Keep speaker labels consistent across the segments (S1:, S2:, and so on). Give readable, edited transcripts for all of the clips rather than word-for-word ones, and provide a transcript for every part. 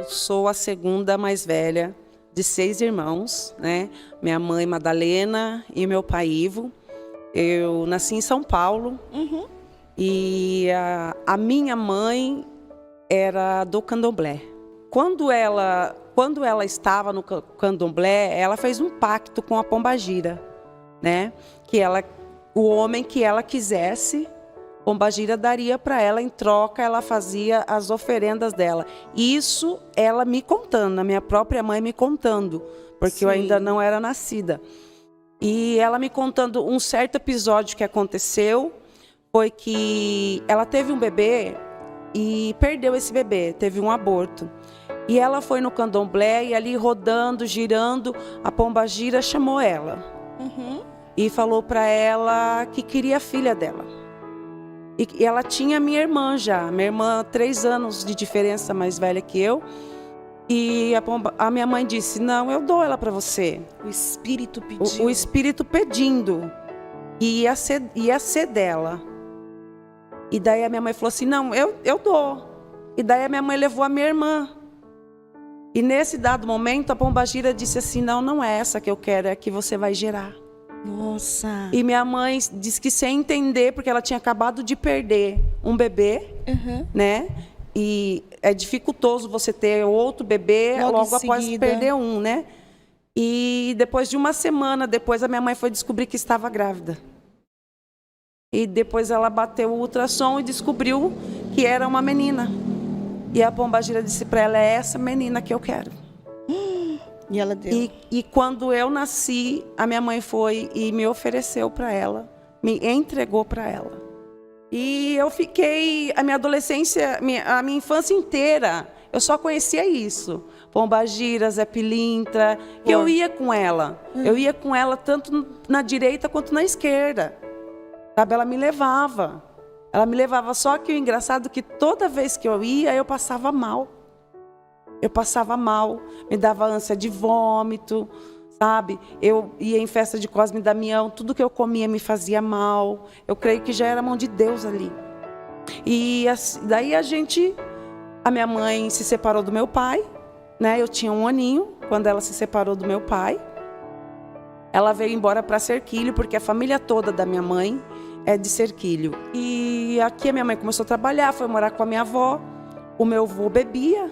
S1: sou a segunda mais velha de 6 irmãos, né? Minha mãe Madalena e meu pai Ivo. Eu nasci em São Paulo. E a minha mãe era do candomblé. Quando ela estava no candomblé, ela fez um pacto com a pombagira, né? Que o homem que ela quisesse, pombagira daria para ela, em troca ela fazia as oferendas dela. Isso ela me contando, a minha própria mãe me contando, porque Sim. eu ainda não era nascida. E ela me contando um certo episódio que aconteceu, foi que ela teve um bebê e perdeu esse bebê, teve um aborto. E ela foi no candomblé e ali rodando, girando, a pombagira chamou ela. E falou para ela que queria a filha dela. E ela tinha minha irmã já, minha irmã 3 anos de diferença mais velha que eu. E a minha mãe disse, não, eu dou ela para você.
S2: O espírito pediu.
S1: O espírito pedindo. E ia ser dela. E daí a minha mãe falou assim, não, eu dou. E daí a minha mãe levou a minha irmã. E nesse dado momento a pombagira disse assim, não é essa que eu quero, é a que você vai gerar.
S2: Nossa.
S1: E minha mãe disse que sem entender, porque ela tinha acabado de perder um bebê, né? E é dificultoso você ter outro bebê logo após perder um, né? E depois de uma semana depois, a minha mãe foi descobrir que estava grávida. E depois ela bateu o ultrassom e descobriu que era uma menina. E a pombagira disse para ela, é essa menina que eu quero.
S2: E ela deu.
S1: E quando eu nasci, a minha mãe foi e me ofereceu para ela, me entregou para ela. E eu fiquei, a minha adolescência, a minha infância inteira, eu só conhecia isso. Pombagira, Zé Pilintra, que eu ia com ela. Eu ia com ela tanto na direita quanto na esquerda. Sabe, ela me levava. Ela me levava, só que o engraçado é que toda vez que eu ia, eu passava mal. Eu passava mal, me dava ânsia de vômito, sabe? Eu ia em festa de Cosme e Damião, tudo que eu comia me fazia mal. Eu creio que já era a mão de Deus ali. E daí a minha mãe se separou do meu pai, né? Eu tinha 1 aninho quando ela se separou do meu pai. Ela veio embora para Serquilho, porque a família toda da minha mãe é de Serquilho. E aqui a minha mãe começou a trabalhar, foi morar com a minha avó. O meu avô bebia,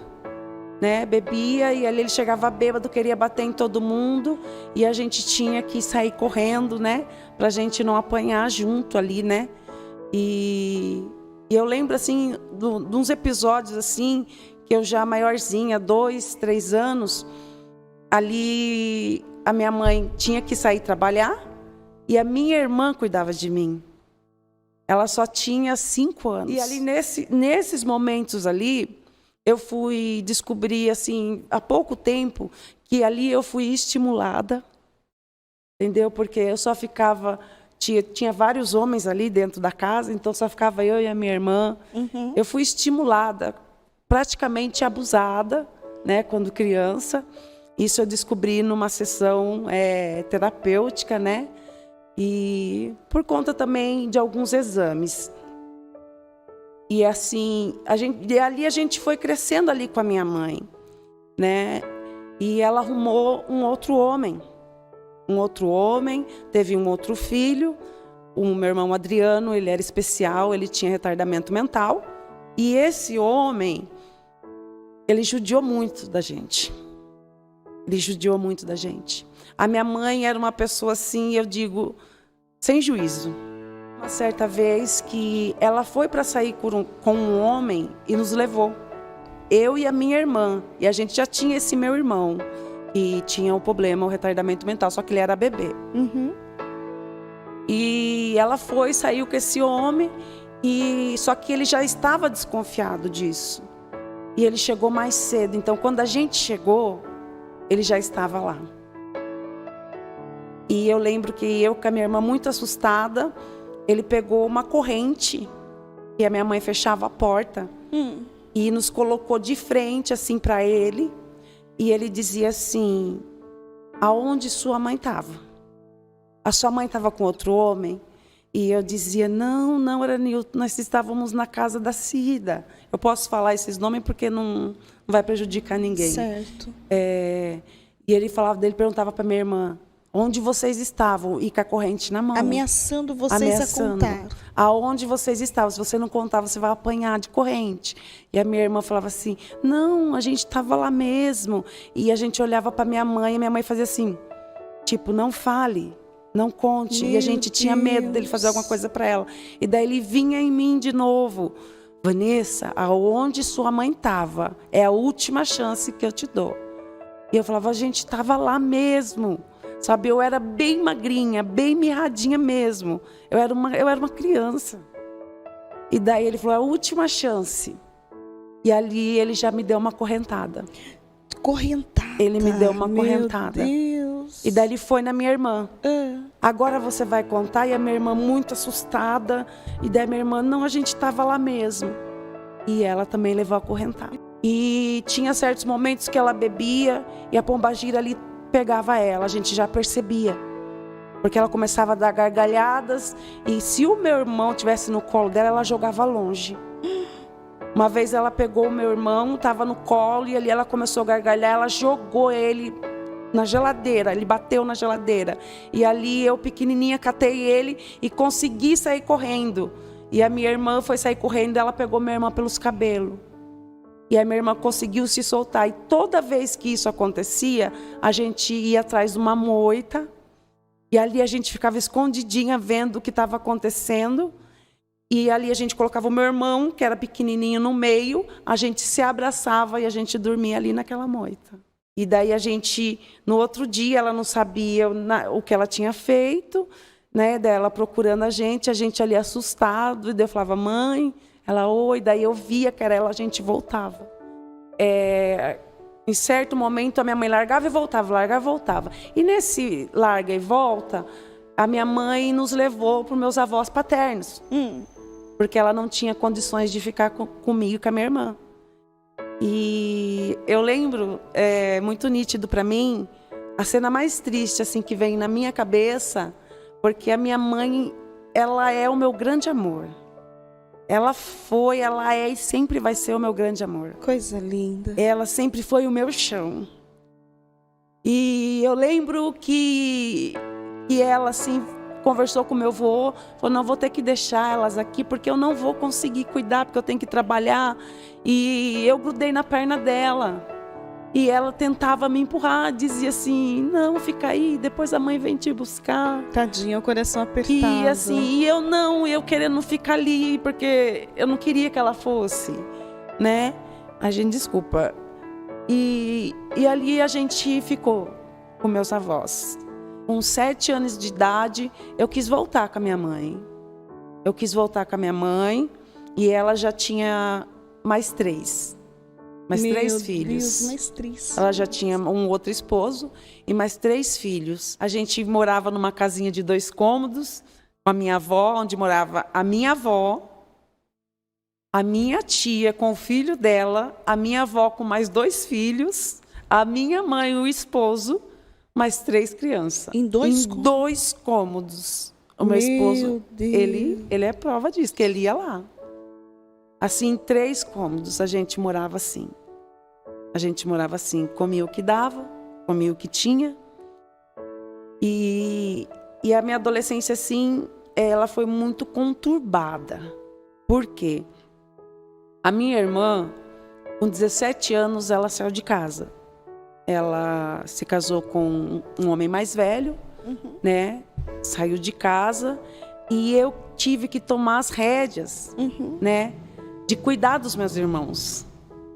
S1: né? Bebia e ali ele chegava bêbado, queria bater em todo mundo. E a gente tinha que sair correndo, né? Pra gente não apanhar junto ali, né? E eu lembro, assim, de uns episódios, assim, que eu já maiorzinha, 2, 3 anos, ali a minha mãe tinha que sair trabalhar e a minha irmã cuidava de mim. Ela só tinha 5 anos. E ali nesses momentos ali, eu fui descobrir, assim, há pouco tempo, que ali eu fui estimulada, entendeu? Porque eu só ficava... Tinha vários homens ali dentro da casa, então só ficava eu e a minha irmã. Eu fui estimulada, praticamente abusada, né, quando criança. Isso eu descobri numa sessão terapêutica, né? E por conta também de alguns exames. E assim, ali a gente foi crescendo ali com a minha mãe, né? E ela arrumou um outro homem, teve um outro filho. O meu irmão Adriano, ele era especial, ele tinha retardamento mental. E esse homem, ele judiou muito da gente. A minha mãe era uma pessoa assim, eu digo, sem juízo. Uma certa vez que ela foi para sair com um homem e nos levou. Eu e a minha irmã. E a gente já tinha esse meu irmão, que tinha um problema, um retardamento mental, só que ele era bebê. E ela saiu com esse homem, só que ele já estava desconfiado disso. E ele chegou mais cedo, então quando a gente chegou, ele já estava lá. E eu lembro que eu com a minha irmã muito assustada, ele pegou uma corrente, e a minha mãe fechava a porta, e nos colocou de frente assim para ele, e ele dizia assim, aonde sua mãe estava? A sua mãe estava com outro homem? E eu dizia, não, Aranilton, nós estávamos na casa da Cida. Eu posso falar esses nomes porque não vai prejudicar ninguém.
S2: Certo.
S1: E ele perguntava para minha irmã, onde vocês estavam? E com a corrente na mão.
S2: Ameaçando vocês a contar.
S1: Aonde vocês estavam? Se você não contar, você vai apanhar de corrente. E a minha irmã falava assim, não, a gente estava lá mesmo. E a gente olhava para minha mãe, e minha mãe fazia assim, tipo, não fale. Não conte. E a gente tinha medo dele fazer alguma coisa para ela. E daí ele vinha em mim de novo. Vanessa, aonde sua mãe estava, é a última chance que eu te dou. E eu falava, a gente estava lá mesmo. Sabe, eu era bem magrinha, bem mirradinha mesmo. Eu era uma criança. E daí ele falou, a última chance. E ali ele já me deu uma correntada.
S2: Correntada?
S1: Ele me deu uma correntada.
S2: Meu Deus.
S1: E daí ele foi na minha irmã. Agora você vai contar. E a minha irmã muito assustada. E daí a minha irmã, não, a gente estava lá mesmo. E ela também levou a correntada. E tinha certos momentos que ela bebia e a pombagira ali pegava ela. A gente já percebia. Porque ela começava a dar gargalhadas. E se o meu irmão estivesse no colo dela, ela jogava longe. Uma vez ela pegou o meu irmão, estava no colo e ali ela começou a gargalhar. Ela jogou ele na geladeira, ele bateu na geladeira. E ali eu, pequenininha, catei ele e consegui sair correndo. E a minha irmã foi sair correndo e ela pegou minha irmã pelos cabelos. E a minha irmã conseguiu se soltar. E toda vez que isso acontecia, a gente ia atrás de uma moita. E ali a gente ficava escondidinha vendo o que estava acontecendo. E ali a gente colocava o meu irmão, que era pequenininho, no meio. A gente se abraçava e a gente dormia ali naquela moita. E daí a gente, no outro dia, ela não sabia o que ela tinha feito, né? Daí ela procurando a gente ali assustado. E daí eu falava, mãe, ela, oi. Daí eu via que era ela, a gente voltava. Em certo momento, a minha mãe largava e voltava. E nesse larga e volta, a minha mãe nos levou para os meus avós paternos. Porque ela não tinha condições de ficar comigo e com a minha irmã. E eu lembro, muito nítido para mim, a cena mais triste assim, que vem na minha cabeça, porque a minha mãe, ela é o meu grande amor. Ela é e sempre vai ser o meu grande amor.
S2: Coisa linda.
S1: Ela sempre foi o meu chão. E eu lembro que ela assim conversou com meu avô, falou, não, vou ter que deixar elas aqui, porque eu não vou conseguir cuidar, porque eu tenho que trabalhar. E eu grudei na perna dela. E ela tentava me empurrar, dizia assim, não, fica aí, depois a mãe vem te buscar.
S2: Tadinha, o coração apertado.
S1: E assim, eu querendo ficar ali, porque eu não queria que ela fosse, né? A gente, desculpa. E ali a gente ficou com meus avós. Com 7 anos de idade, eu quis voltar com a minha mãe. E ela já tinha mais 3. Mais 3 filhos.
S2: Deus, mais 3.
S1: Ela já tinha um outro esposo e mais 3 filhos. A gente morava numa casinha de 2 cômodos, com a minha avó, onde morava a minha avó, a minha tia com o filho dela, a minha avó com mais 2 filhos, a minha mãe, o esposo, mais 3 crianças.
S2: Em 2
S1: cômodos. O meu esposo, ele é prova disso, que ele ia lá. Assim, em 3 cômodos, a gente morava assim. Comia o que dava, comia o que tinha. E a minha adolescência, assim, ela foi muito conturbada. Por quê? A minha irmã, com 17 anos, ela saiu de casa. Ela se casou com um homem mais velho, né? Saiu de casa e eu tive que tomar as rédeas, né? De cuidar dos meus irmãos.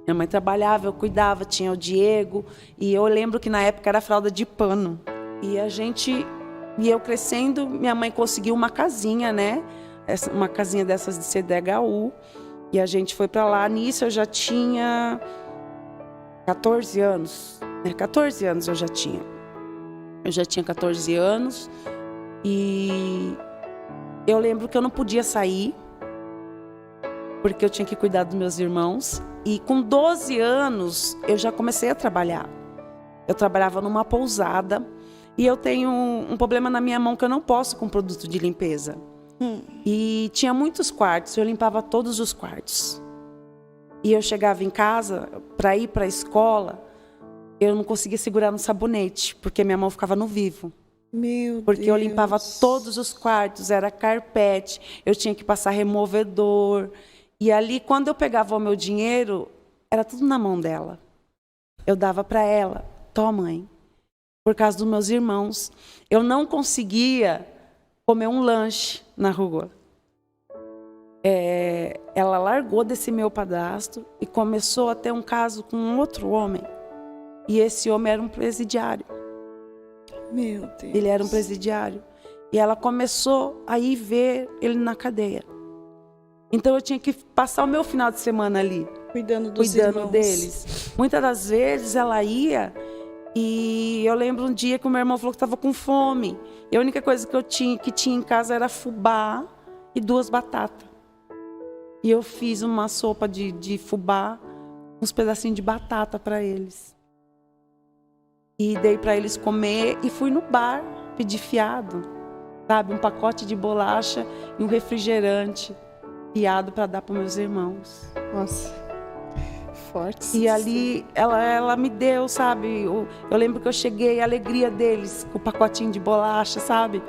S1: Minha mãe trabalhava, eu cuidava, tinha o Diego. E eu lembro que na época era fralda de pano. E eu crescendo, minha mãe conseguiu uma casinha, né? Uma casinha dessas de CDHU. E a gente foi para lá. Nisso eu já tinha 14 anos. 14 anos eu já tinha. Eu já tinha 14 anos. E eu lembro que eu não podia sair, porque eu tinha que cuidar dos meus irmãos. E com 12 anos, eu já comecei a trabalhar. Eu trabalhava numa pousada. E eu tenho um problema na minha mão que eu não posso com produto de limpeza. E tinha muitos quartos, eu limpava todos os quartos. E eu chegava em casa para ir para a escola, eu não conseguia segurar no sabonete, porque minha mão ficava no vivo.
S2: Meu
S1: Porque
S2: Deus.
S1: eu limpava todos os quartos, era carpete, eu tinha que passar removedor. E ali, quando eu pegava o meu dinheiro, era tudo na mão dela. Eu dava para ela, toma, mãe. Por causa dos meus irmãos. Eu não conseguia comer um lanche na rua. Ela largou desse meu padrasto e começou a ter um caso com um outro homem. E esse homem era um presidiário.
S2: Meu Deus.
S1: Ele era um presidiário. E ela começou a ir ver ele na cadeia. Então eu tinha que passar o meu final de semana ali.
S2: Cuidando dos
S1: cuidando
S2: irmãos.
S1: deles. Muitas das vezes ela ia e eu lembro um dia que o meu irmão falou que estava com fome. E a única coisa que tinha em casa era fubá e 2 batatas. E eu fiz uma sopa de fubá, uns pedacinhos de batata para eles. E dei para eles comer e fui no bar pedir fiado, sabe? Um pacote de bolacha e um refrigerante fiado para dar para meus irmãos.
S2: Nossa, forte.
S1: E ali ela me deu, sabe? Eu lembro que eu cheguei, a alegria deles com o pacotinho de bolacha, sabe?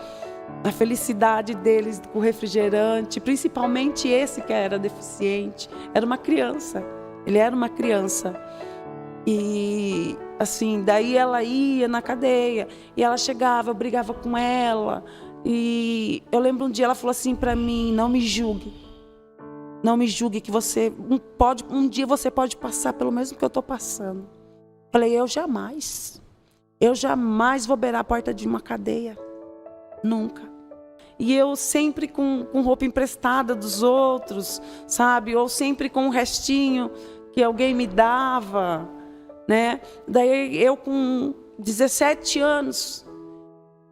S1: A felicidade deles com o refrigerante, principalmente esse que era deficiente. Era uma criança, ele era uma criança. E assim, daí ela ia na cadeia e ela chegava, eu brigava com ela. E eu lembro um dia ela falou assim para mim, não me julgue. Não me julgue que um dia você pode passar pelo mesmo que eu estou passando. Falei, eu jamais vou beirar a porta de uma cadeia. Nunca. E eu sempre com roupa emprestada dos outros, sabe? Ou sempre com um restinho que alguém me dava, né? Daí eu com 17 anos,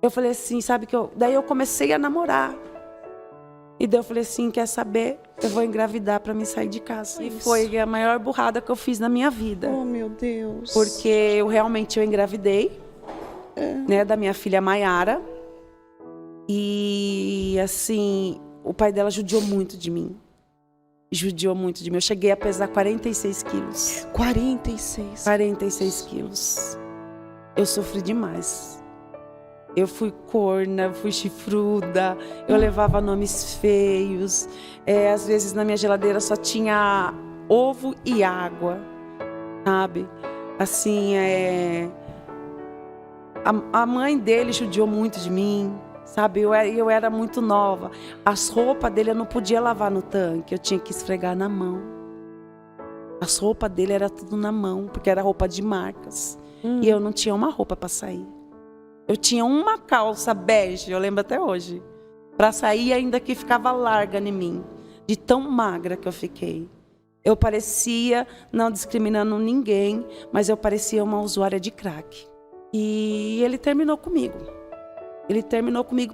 S1: eu falei assim, sabe que daí eu comecei a namorar. E daí eu falei assim, quer saber? Eu vou engravidar para me sair de casa. E foi a maior burrada que eu fiz na minha vida.
S2: Oh, meu Deus.
S1: Porque eu engravidei, né, da minha filha Maiara. E assim, o pai dela judiou muito de mim. Eu cheguei a pesar 46 quilos.
S2: 46.
S1: 46 quilos. Eu sofri demais. Eu fui corna, fui chifruda, eu levava nomes feios. Às vezes na minha geladeira só tinha ovo e água, sabe? Assim, a mãe dele judiou muito de mim, sabe? Eu era muito nova. As roupas dele eu não podia lavar no tanque, eu tinha que esfregar na mão. As roupas dele era tudo na mão, porque era roupa de marcas. E eu não tinha uma roupa para sair. Eu tinha uma calça bege, eu lembro até hoje, para sair ainda que ficava larga em mim, de tão magra que eu fiquei. Eu parecia, não discriminando ninguém, mas eu parecia uma usuária de crack. E ele terminou comigo.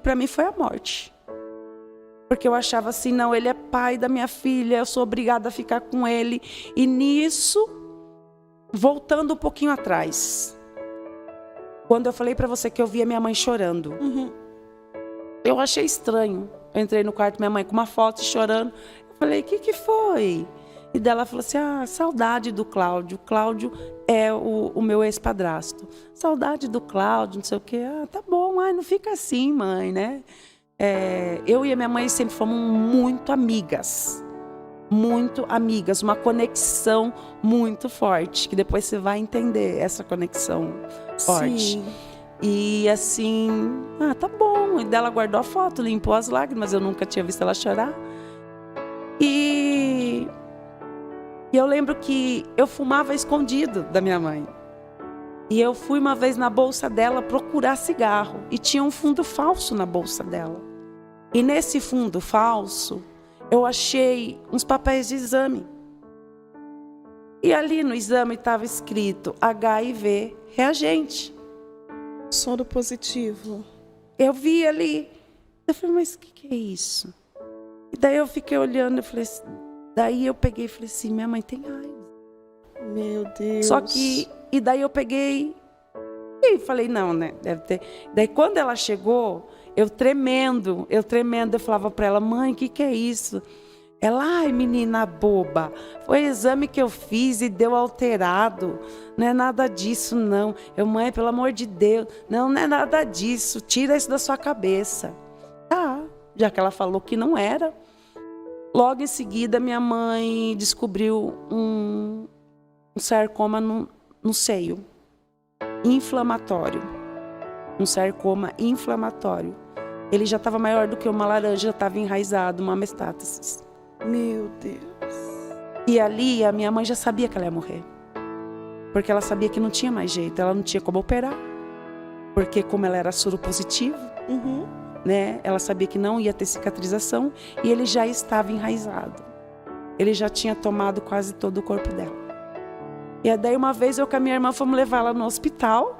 S1: Para mim foi a morte. Porque eu achava assim, não, ele é pai da minha filha, eu sou obrigada a ficar com ele. E nisso, voltando um pouquinho atrás, quando eu falei para você que eu via minha mãe chorando, eu achei estranho. Eu entrei no quarto, minha mãe com uma foto chorando. Eu falei, o que foi? E dela falou assim, saudade do Cláudio. Cláudio é o meu ex-padrasto. Saudade do Cláudio, não sei o quê. Tá bom, não fica assim, mãe, né? Eu e a minha mãe sempre fomos muito amigas. Muito amigas, uma conexão muito forte, que depois você vai entender essa conexão forte.
S2: Sim.
S1: E assim, tá bom. E dela guardou a foto, limpou as lágrimas, eu nunca tinha visto ela chorar. E eu lembro que eu fumava escondido da minha mãe. E eu fui uma vez na bolsa dela procurar cigarro, e tinha um fundo falso na bolsa dela. E nesse fundo falso, eu achei uns papéis de exame. E ali no exame estava escrito HIV reagente.
S2: Soro positivo.
S1: Eu vi ali. Eu falei, mas o que é isso? E daí eu fiquei olhando, eu falei, daí eu peguei e falei assim, minha mãe tem AIDS.
S2: Meu Deus.
S1: Só que, e daí eu peguei e falei, não, né, deve ter. Daí quando ela chegou, Eu tremendo. Eu falava para ela, mãe, o que é isso? Ela, ai, menina boba, foi exame que eu fiz e deu alterado. Não é nada disso, não. Eu, mãe, pelo amor de Deus, não é nada disso. Tira isso da sua cabeça. Tá, já que ela falou que não era. Logo em seguida, minha mãe descobriu um sarcoma no seio, inflamatório. Um sarcoma inflamatório. Ele já estava maior do que uma laranja, já estava enraizado, uma metástase.
S2: Meu Deus.
S1: E ali a minha mãe já sabia que ela ia morrer. Porque ela sabia que não tinha mais jeito, ela não tinha como operar. Porque como ela era soropositiva, né, ela sabia que não ia ter cicatrização e ele já estava enraizado. Ele já tinha tomado quase todo o corpo dela. E daí uma vez eu com a minha irmã fomos levar ela no hospital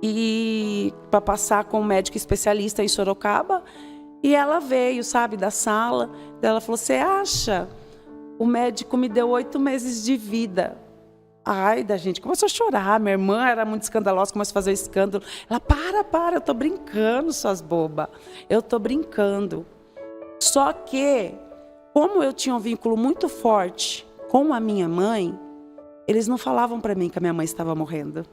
S1: e para passar com um médico especialista em Sorocaba. E ela veio, sabe, da sala. Ela falou, você acha? O médico me deu 8 meses de vida. Ai, da gente começou a chorar. Minha irmã era muito escandalosa, começou a fazer escândalo. Ela, para, eu tô brincando, suas bobas. Eu tô brincando. Só que, como eu tinha um vínculo muito forte com a minha mãe, eles não falavam para mim que a minha mãe estava morrendo.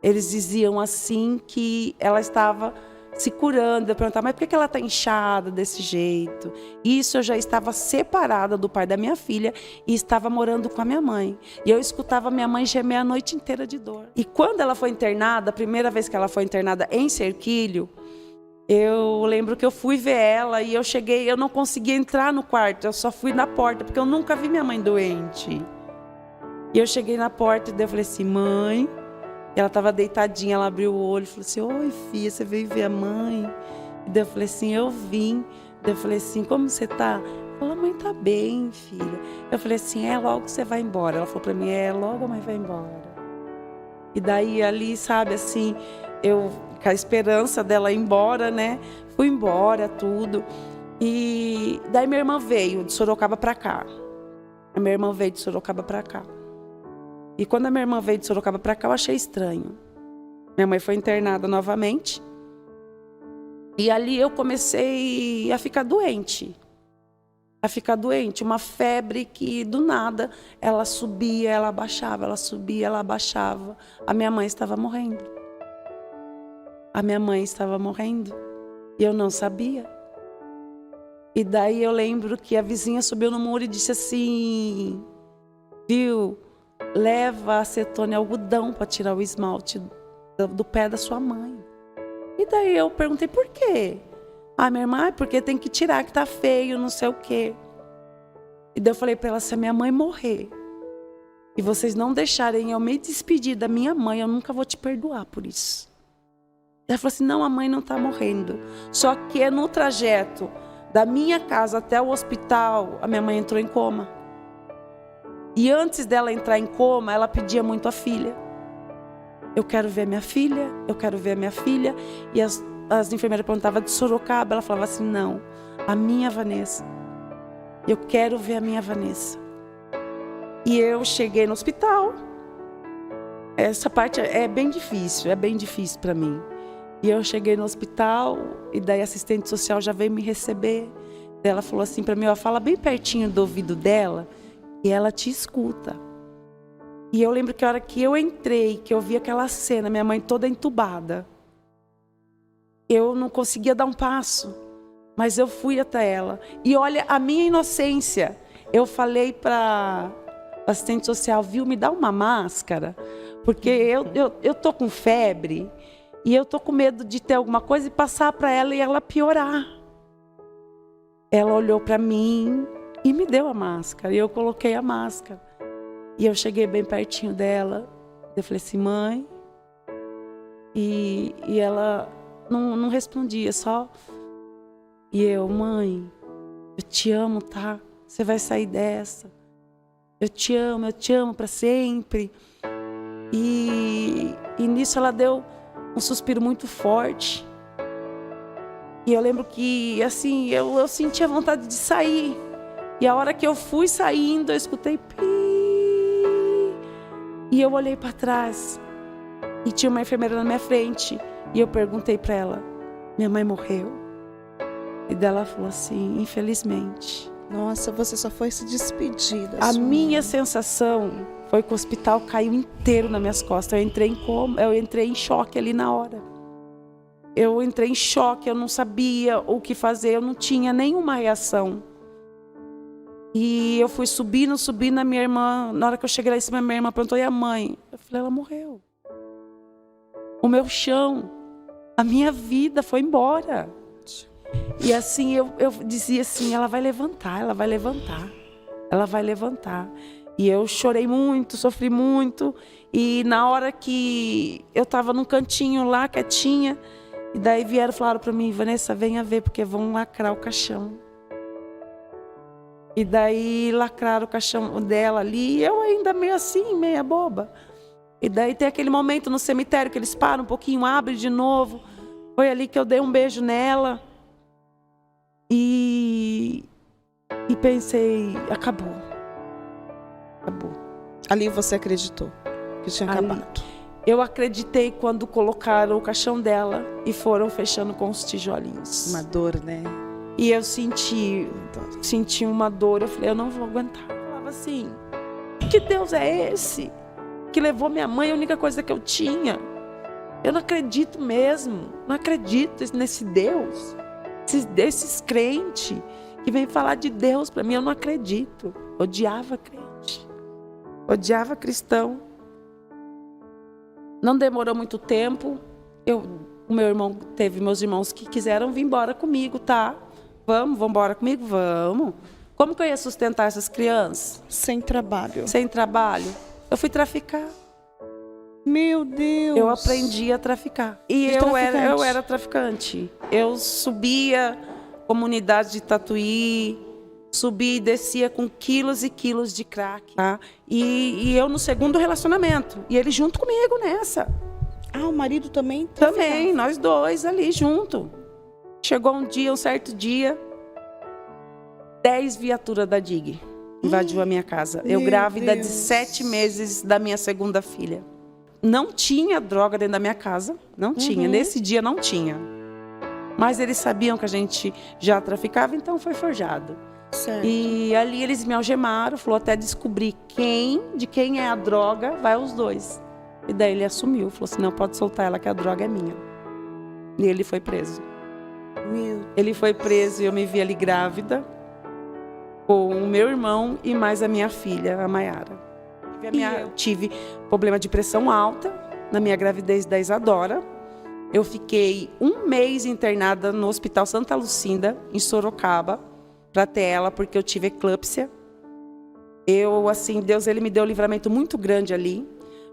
S1: Eles diziam assim que ela estava se curando. Eu perguntava, mas por que ela está inchada desse jeito? Isso eu já estava separada do pai da minha filha e estava morando com a minha mãe. E eu escutava minha mãe gemer a noite inteira de dor. E quando ela foi internada, a primeira vez que ela foi internada em Serquilho, eu lembro que eu fui ver ela e eu cheguei, eu não conseguia entrar no quarto, eu só fui na porta, porque eu nunca vi minha mãe doente. E eu cheguei na porta e eu falei assim, mãe... E ela estava deitadinha, ela abriu o olho e falou assim, oi filha, você veio ver a mãe? E daí eu falei assim, eu vim. Daí eu falei assim, como você tá? Ela falou, a mãe tá bem, filha. Eu falei assim, logo você vai embora. Ela falou para mim, logo a mãe vai embora. E daí ali, sabe, assim, eu com a esperança dela ir embora, né? Fui embora, tudo. E daí minha irmã veio de Sorocaba para cá. A minha irmã veio de Sorocaba para cá. E quando a minha irmã veio de Sorocaba para cá, eu achei estranho. Minha mãe foi internada novamente. E ali eu comecei a ficar doente. Uma febre que do nada ela subia, ela abaixava, ela subia, ela abaixava. A minha mãe estava morrendo. E eu não sabia. E daí eu lembro que a vizinha subiu no muro e disse assim, viu? Leva acetona e algodão para tirar o esmalte do pé da sua mãe. E daí eu perguntei, por quê? Minha irmã, porque tem que tirar, que tá feio, não sei o quê. E daí eu falei para ela, se a minha mãe morrer e vocês não deixarem eu me despedir da minha mãe, eu nunca vou te perdoar por isso. Ela falou assim, não, a mãe não tá morrendo. Só que no trajeto da minha casa até o hospital, a minha mãe entrou em coma. E antes dela entrar em coma, ela pedia muito a filha. Eu quero ver minha filha, eu quero ver a minha filha. E as enfermeiras perguntavam de Sorocaba, ela falava assim, não, a minha Vanessa. Eu quero ver a minha Vanessa. E eu cheguei no hospital. Essa parte é bem difícil para mim. E eu cheguei no hospital, e daí a assistente social já veio me receber. Ela falou assim para mim, fala bem pertinho do ouvido dela, e ela te escuta. E eu lembro que a hora que eu entrei, que eu vi aquela cena, minha mãe toda entubada, eu não conseguia dar um passo, mas eu fui até ela. E olha, a minha inocência, eu falei para a assistente social, viu, me dá uma máscara, porque eu tô com febre, e eu tô com medo de ter alguma coisa e passar para ela e ela piorar. Ela olhou para mim e me deu a máscara, e eu coloquei a máscara. E eu cheguei bem pertinho dela, eu falei assim, mãe. E ela não respondia, só. E eu, mãe, eu te amo, tá? Você vai sair dessa. Eu te amo para sempre. E nisso ela deu um suspiro muito forte. E eu lembro que, assim, eu sentia vontade de sair. E a hora que eu fui saindo, eu escutei pi. E eu olhei para trás. E tinha uma enfermeira na minha frente. E eu perguntei para ela, minha mãe morreu? E daí ela falou assim, infelizmente.
S2: Nossa, você só foi se despedir da
S1: A
S2: sua
S1: minha
S2: mãe.
S1: sensação foi que o hospital caiu inteiro nas minhas costas. Eu entrei em choque ali na hora. Eu entrei em choque, eu não sabia o que fazer, eu não tinha nenhuma reação. E eu fui subindo, a minha irmã, na hora que eu cheguei lá em cima, minha irmã perguntou, e a mãe? Eu falei, ela morreu. O meu chão, a minha vida foi embora. E assim, eu dizia assim, ela vai levantar, ela vai levantar, ela vai levantar. E eu chorei muito, sofri muito. E na hora que eu estava num cantinho lá, quietinha, e daí vieram e falaram para mim, Vanessa, venha ver, porque vão lacrar o caixão. E daí lacraram o caixão dela ali, e eu ainda meio assim, meia boba. E daí tem aquele momento no cemitério que eles param um pouquinho, abrem de novo. Foi ali que eu dei um beijo nela. E pensei, acabou. Acabou.
S2: Ali você acreditou que tinha
S1: Ali.
S2: acabado.
S1: Eu acreditei quando colocaram o caixão dela e foram fechando com os tijolinhos.
S2: Uma dor, né?
S1: E eu senti uma dor. Eu falei, eu não vou aguentar. Eu falava assim, que Deus é esse? Que levou minha mãe, a única coisa que eu tinha. Eu não acredito mesmo. Não acredito nesse Deus. Esses crentes que vêm falar de Deus para mim, eu não acredito. Odiava crente. Odiava cristão. Não demorou muito tempo. O meu irmão teve meus irmãos que quiseram vir embora comigo, tá? Vamos embora comigo? Vamos. Como que eu ia sustentar essas crianças?
S2: Sem trabalho.
S1: Sem trabalho. Eu fui traficar.
S2: Meu Deus.
S1: Eu aprendi a traficar. E eu era traficante. Eu subia comunidade de Tatuí, subia e descia com quilos e quilos de crack. Tá? E eu no segundo relacionamento. E ele junto comigo nessa.
S2: Ah, o marido também?
S1: Também, nós dois ali junto. Chegou um certo dia, 10 viaturas da DIG invadiu a minha casa. Eu grávida de 7 meses da minha segunda filha. Não tinha droga dentro da minha casa, não tinha. Nesse dia não tinha. Mas eles sabiam que a gente já traficava, então foi forjado.
S2: Certo.
S1: E ali eles me algemaram, falou até descobrir de quem é a droga, vai os dois. E daí ele assumiu, falou assim, não, pode soltar ela que a droga é minha. E ele foi preso. Ele foi preso e eu me vi ali grávida com o meu irmão e mais a minha filha, a Maiara. Eu tive problema de pressão alta na minha gravidez da Isadora. Eu fiquei 1 mês internada no Hospital Santa Lucinda, em Sorocaba, para ter ela, porque eu tive eclâmpsia. Deus, ele me deu um livramento muito grande ali,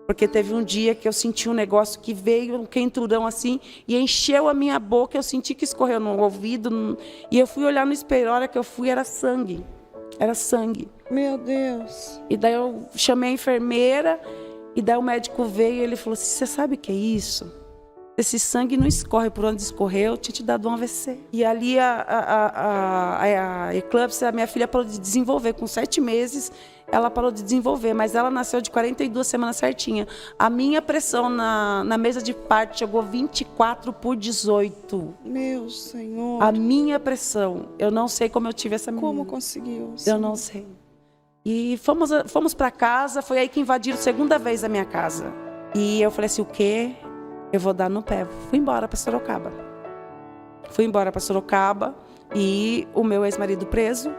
S1: porque teve um dia que eu senti um negócio que veio, um quenturão assim, e encheu a minha boca, eu senti que escorreu no ouvido, e eu fui olhar no espelho, a hora que eu fui era sangue. Era sangue.
S2: Meu Deus.
S1: E daí eu chamei a enfermeira, e daí o médico veio e ele falou assim, você sabe o que é isso? Esse sangue não escorre por onde escorreu, tinha te dado um AVC. E ali a eclâmpsia, a minha filha parou de desenvolver. Com 7 meses, ela parou de desenvolver, mas ela nasceu de 42 semanas certinha. A minha pressão na mesa de parto chegou 24/18.
S2: Meu Senhor.
S1: A minha pressão, eu não sei como eu tive essa menina.
S2: Como conseguiu?
S1: Eu não sei. E fomos para casa, foi aí que invadiram segunda vez a minha casa. E eu falei assim, o quê? Eu vou dar no pé. Fui embora para Sorocaba. E o meu ex-marido preso.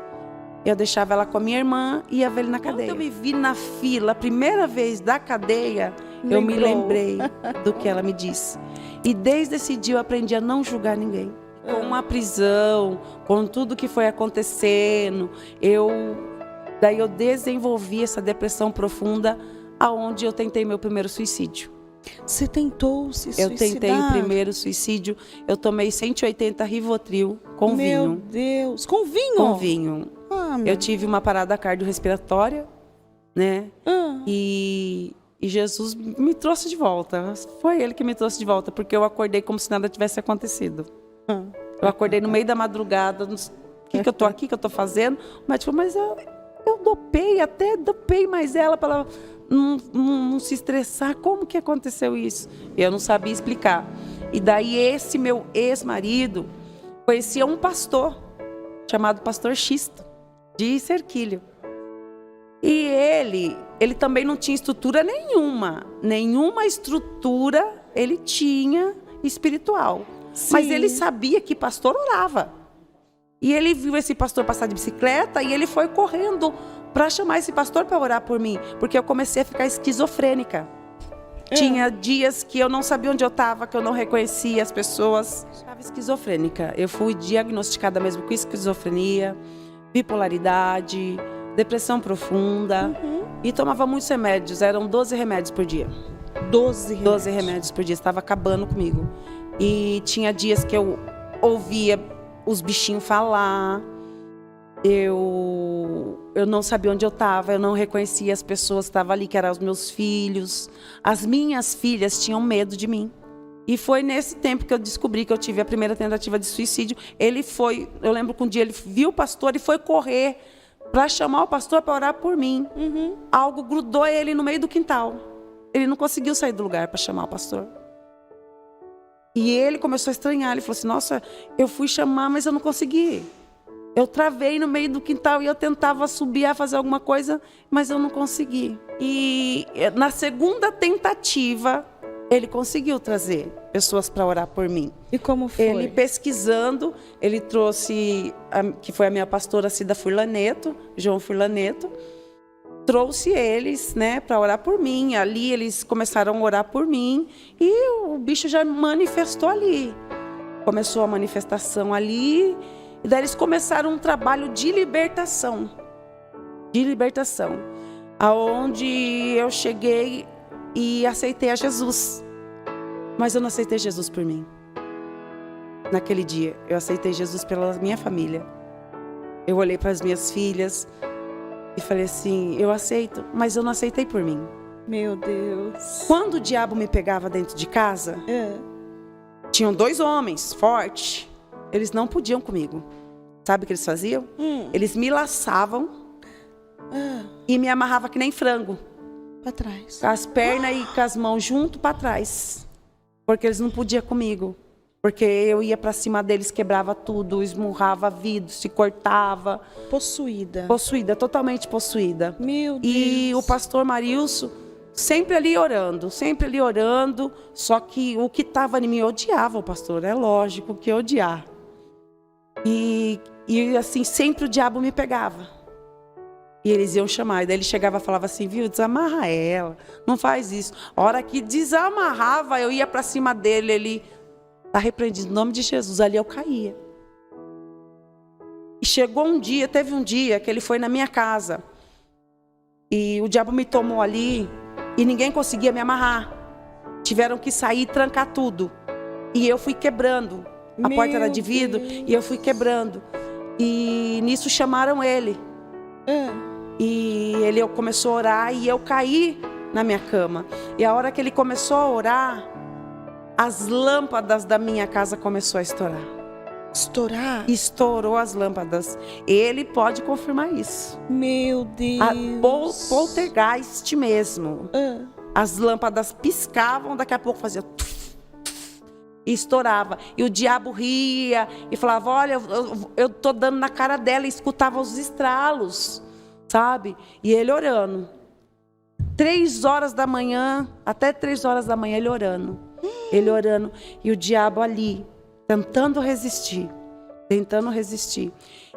S1: Eu deixava ela com a minha irmã e ia ver ele na cadeia. Quando eu me vi na fila, a primeira vez da cadeia, eu me lembrei do que ela me disse. E desde esse dia eu aprendi a não julgar ninguém. Com a prisão, com tudo que foi acontecendo, daí eu desenvolvi essa depressão profunda, aonde eu tentei meu primeiro suicídio.
S2: Você tentou se suicidar?
S1: Eu tentei o primeiro suicídio. Eu tomei 180 Rivotril com vinho.
S2: Meu Deus. Com vinho?
S1: Com vinho. Eu tive uma parada cardiorrespiratória, né? E Jesus me trouxe de volta. Foi ele que me trouxe de volta, porque eu acordei como se nada tivesse acontecido. Eu acordei no meio da madrugada. O que eu tô aqui, o que eu tô fazendo? O médico falou, mas eu dopei mais ela para ela não se estressar. Como que aconteceu isso? Eu não sabia explicar. E daí esse meu ex-marido conhecia um pastor chamado Pastor Xisto, de Serquilho. E ele também não tinha estrutura nenhuma estrutura ele tinha espiritual.
S2: Sim.
S1: Mas ele sabia que pastor orava. E ele viu esse pastor passar de bicicleta e ele foi correndo para chamar esse pastor para orar por mim, porque eu comecei a ficar esquizofrênica. Tinha dias que eu não sabia onde eu estava, que eu não reconhecia as pessoas. Estava esquizofrênica. Eu fui diagnosticada mesmo com esquizofrenia, bipolaridade, depressão profunda. E tomava muitos remédios, eram 12 remédios por dia.
S2: 12
S1: remédios por dia, estava acabando comigo. E tinha dias que eu ouvia os bichinhos falar. Eu não sabia onde eu estava, eu não reconhecia as pessoas que estavam ali, que eram os meus filhos. As minhas filhas tinham medo de mim. E foi nesse tempo que eu descobri que eu tive a primeira tentativa de suicídio. Eu lembro que um dia ele viu o pastor e foi correr para chamar o pastor para orar por mim. Algo grudou ele no meio do quintal. Ele não conseguiu sair do lugar para chamar o pastor. E ele começou a estranhar. Ele falou assim, nossa, eu fui chamar, mas eu não consegui. Eu travei no meio do quintal e eu tentava subir a fazer alguma coisa, mas eu não consegui. E na segunda tentativa, ele conseguiu trazer pessoas para orar por mim.
S2: E como foi?
S1: Ele pesquisando, ele trouxe, que foi a minha pastora Cida Furlaneto, João Furlaneto, trouxe eles, né, para orar por mim. Ali eles começaram a orar por mim e o bicho já manifestou ali. Começou a manifestação ali. E daí eles começaram um trabalho de libertação. Aonde eu cheguei e aceitei a Jesus. Mas eu não aceitei Jesus por mim. Naquele dia, eu aceitei Jesus pela minha família. Eu olhei para as minhas filhas e falei assim, eu aceito, mas eu não aceitei por mim.
S2: Meu Deus.
S1: Quando o diabo me pegava dentro de casa, tinham 2 homens fortes. Eles não podiam comigo. Sabe o que eles faziam? Eles me laçavam e me amarravam que nem frango.
S2: Para trás.
S1: Com as pernas e com as mãos junto para trás. Porque eles não podiam comigo. Porque eu ia para cima deles, quebrava tudo, esmurrava vidro, se cortava.
S2: Possuída.
S1: Possuída, totalmente possuída.
S2: Meu Deus.
S1: E o pastor Marilson sempre ali orando. Só que o que estava em mim, eu odiava o pastor. É lógico que eu odiava. E assim, sempre o diabo me pegava. E eles iam chamar. E daí ele chegava e falava assim, viu, desamarra ela. Não faz isso. A hora que desamarrava, eu ia para cima dele, ele está repreendido em nome de Jesus. Ali eu caía. E chegou teve um dia que ele foi na minha casa. E o diabo me tomou ali e ninguém conseguia me amarrar. Tiveram que sair e trancar tudo. E eu fui quebrando. A porta era de vidro e eu fui quebrando. E nisso chamaram ele. E ele começou a orar e eu caí na minha cama. E a hora que ele começou a orar, as lâmpadas da minha casa começou a estourar.
S2: Estourar?
S1: Estourou as lâmpadas. Ele pode confirmar isso.
S2: Meu Deus.
S1: Poltergeist mesmo. As lâmpadas piscavam, daqui a pouco fazia... E estourava. E o diabo ria e falava, olha, eu tô dando na cara dela. E escutava os estralos, sabe? E ele orando. 3 horas da manhã, até 3 horas da manhã, ele orando. E o diabo ali, tentando resistir.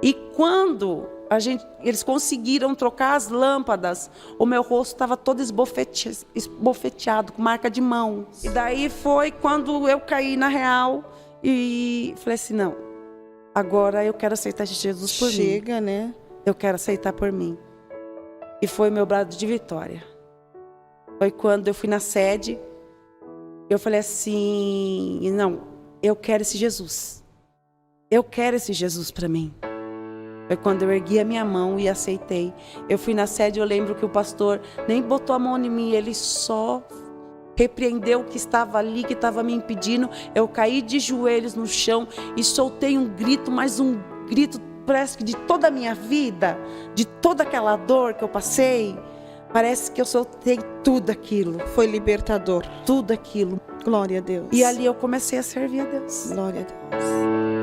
S1: E quando eles conseguiram trocar as lâmpadas, o meu rosto estava todo esbofeteado, com marca de mão. E daí foi quando eu caí na real e falei assim, não, agora eu quero aceitar Jesus por mim.
S2: Chega, né?
S1: Eu quero aceitar por mim. E foi meu brado de vitória. Foi quando eu fui na sede, eu falei assim, não, eu quero esse Jesus. Eu quero esse Jesus para mim. Foi quando eu ergui a minha mão e aceitei. Eu fui na sede, eu lembro que o pastor nem botou a mão em mim, ele só repreendeu o que estava ali, que estava me impedindo. Eu caí de joelhos no chão e soltei um grito, mas um grito parece que de toda a minha vida, de toda aquela dor que eu passei. Parece que eu soltei tudo aquilo,
S2: Foi libertador.
S1: tudo aquilo.
S2: Glória a Deus.
S1: E ali eu comecei a servir a Deus.
S2: Glória a Deus.